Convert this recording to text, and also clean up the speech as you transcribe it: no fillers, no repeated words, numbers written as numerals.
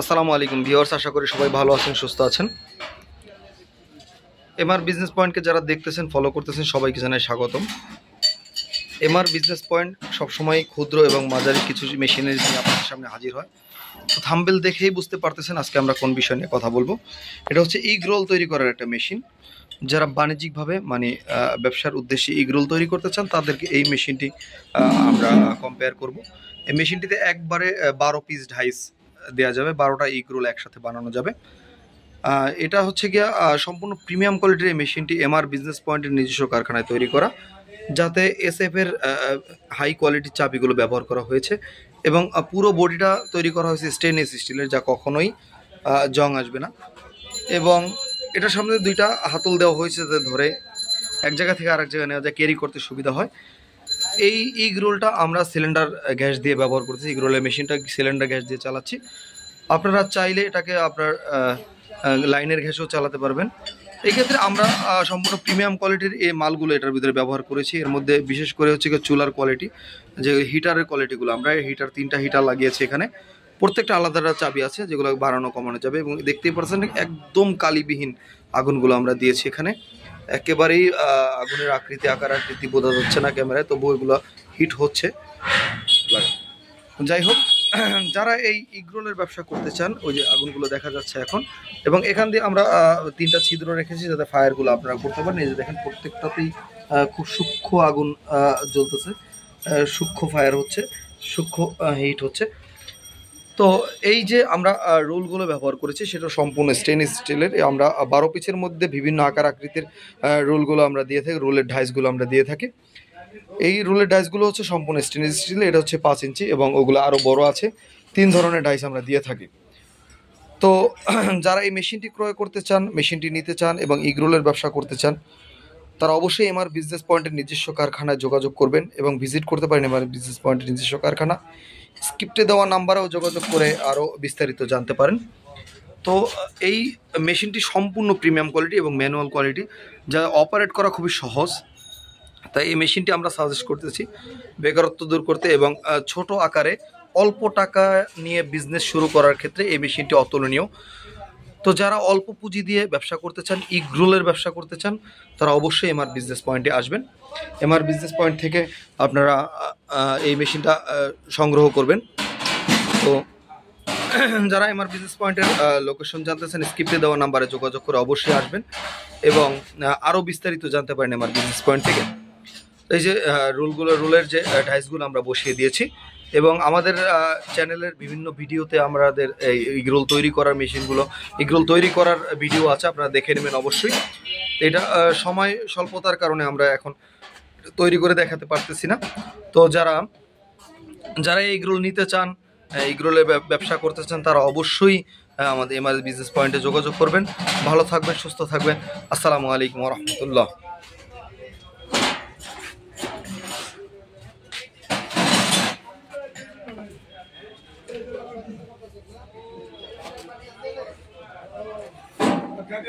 আসসালামু আলাইকুম ভিউয়ার্স, আশা করি সবাই ভালো আছেন, সুস্থ আছেন। এমআর বিজনেস পয়েন্টকে যারা দেখতেছেন, ফলো করতেছেন, সবাইকে জানাই স্বাগতম। এমআর বিজনেস পয়েন্ট সবসময় ক্ষুদ্র এবং মাঝারি কিছু মেশিনারি নিয়ে আপনাদের সামনে হাজির হয়। তো থাম্বনেল দেখেই বুঝতে পারতেছেন আজকে আমরা কোন বিষয় নিয়ে কথা বলবো। এটা হচ্ছে ইগ রোল তৈরি করার একটা মেশিন। যারা বাণিজ্যিকভাবে ব্যবসার উদ্দেশ্যে ইগ রোল তৈরি করতে চান তাদেরকে এই মেশিনটি আমরা কম্পেয়ার করব। এই মেশিনটিতে একবারে 12 পিস ডাইস দেওয়া যাবে, 12টা ইগ রোল একসাথে বানানো যাবে। এটা হচ্ছে গিয়া সম্পূর্ণ প্রিমিয়াম কোয়ালিটির এই মেশিনটি এমআর বিজনেস পয়েন্টের নিজস্ব কারখানায় তৈরি করা, যাতে এসএফ এর হাই কোয়ালিটির চাবিগুলো ব্যবহার করা হয়েছে এবং পুরো বডিটা তৈরি করা হয়েছে স্টেনলেস স্টিলের, যা কখনোই জং আসবে না। এবং এটার সামনে দুইটা হাতল দেওয়া হয়েছে যাতে ধরে এক জায়গা থেকে আরেক জায়গায় নেওয়া যায়, ক্যারি করতে সুবিধা হয়। এই ইগ রোলটা আমরা সিলিন্ডার গ্যাস দিয়ে ব্যবহার করতেছি। ইগ রোলের মেশিনটা সিলিন্ডার গ্যাস দিয়ে চালাচ্ছি। আপনারা চাইলে এটাকে আপনার লাইনের গ্যাসও চালাতে পারবেন। এক্ষেত্রে আমরা সম্পূর্ণ প্রিমিয়াম কোয়ালিটির এই মালগুলো এটার ভিতরে ব্যবহার করেছি। এর মধ্যে বিশেষ করে হচ্ছে চুলার কোয়ালিটি, যে হিটারের কোয়ালিটিগুলো, আমরা হিটার 3টা হিটার লাগিয়েছি এখানে। প্রত্যেকটা আলাদা চাবি আছে যেগুলো বাড়ানো কমানো যাবে, এবং দেখতেই পাচ্ছেন একদম কালিবিহীন আগুনগুলো আমরা দিয়েছি এখানে। একেবারেই আগুনের আকার আকৃতি বোঝা যাচ্ছে না ক্যামেরায়, তবুও এগুলো হিট হচ্ছে। যাই হোক, যারা এই ইগরোলের ব্যবসা করতে চান, ওই যে আগুনগুলো দেখা যাচ্ছে এখন, এবং এখান দিয়ে আমরা 3টা ছিদ্র রেখেছি যাতে ফায়ারগুলো আপনারা করতে পারেন। এই যে দেখেন প্রত্যেকটাতেই খুব সূক্ষ্ম আগুন জ্বলতেছে, সূক্ষ্ম ফায়ার হচ্ছে, সূক্ষ্ম হিট হচ্ছে। তো এই যে আমরা রোলগুলো ব্যবহার করেছি সেটা সম্পূর্ণ স্টেনলেস স্টিলের। আমরা 12 পিসের মধ্যে বিভিন্ন আকার আকৃতির রোলগুলো আমরা দিয়ে থাকি, রোলের ডাইসগুলো আমরা দিয়ে থাকি। এই রোলের ডাইসগুলো হচ্ছে সম্পূর্ণ স্টেনলেস স্টিল, এটা হচ্ছে 5 ইঞ্চি, এবং ওগুলো আরও বড় আছে। 3 ধরনের ডাইস আমরা দিয়ে থাকি। তো যারা এই মেশিনটি ক্রয় করতে চান, মেশিনটি নিতে চান এবং ইগ রোলের ব্যবসা করতে চান, তারা অবশ্যই এমআর বিজনেস পয়েন্টের নিজস্ব কারখানায় যোগাযোগ করবেন এবং ভিজিট করতে পারেন এমআর বিজনেস পয়েন্টের নিজস্ব কারখানা। স্ক্রিপ্টে দেওয়া নাম্বারেও যোগাযোগ করে আরও বিস্তারিত জানতে পারেন। তো এই মেশিনটি সম্পূর্ণ প্রিমিয়াম কোয়ালিটি এবং ম্যানুয়াল কোয়ালিটি, যা অপারেট করা খুবই সহজ। তাই এই মেশিনটি আমরা সাজেস্ট করতেছি বেকারত্ব দূর করতে এবং ছোট আকারে অল্প টাকা নিয়ে বিজনেস শুরু করার ক্ষেত্রে এই মেশিনটি অতুলনীয়। তো যারা অল্প পুঁজি দিয়ে ব্যবসা করতে চান, ইগ রোলের ব্যবসা করতে চান, তারা অবশ্যই এমআর বিজনেস পয়েন্টে আসবেন। এমআর বিজনেস পয়েন্ট থেকে আপনারা এই মেশিনটা সংগ্রহ করবেন। তো যারা এমআর বিজনেস পয়েন্টের লোকেশন জানতেছেন, স্ক্রিপ্টে দেওয়া নাম্বারে যোগাযোগ করে অবশ্যই আসবেন এবং আরও বিস্তারিত জানতে পারেন এমআর বিজনেস পয়েন্ট থেকে। এই যে রোলের যে ডাইসগুলো আমরা বসিয়ে দিয়েছি, এবং আমাদের চ্যানেলের বিভিন্ন ভিডিওতে আমাদের এই ইগরোল তৈরি করার মেশিনগুলো, ইগরোল তৈরি করার ভিডিও আছে, আপনারা দেখে নেবেন অবশ্যই। এটা সময় স্বল্পতার কারণে আমরা এখন তৈরি করে দেখাতে পারতেছি না। তো যারা এই ইগরোল নিতে চান, ইগরোলের ব্যবসা করতে চান, তারা অবশ্যই আমাদের এমআর বিজনেস পয়েন্টে যোগাযোগ করবেন। ভালো থাকবেন, সুস্থ থাকবেন। আসসালামু আলাইকুম ওয়া রাহমাতুল্লাহ। क्या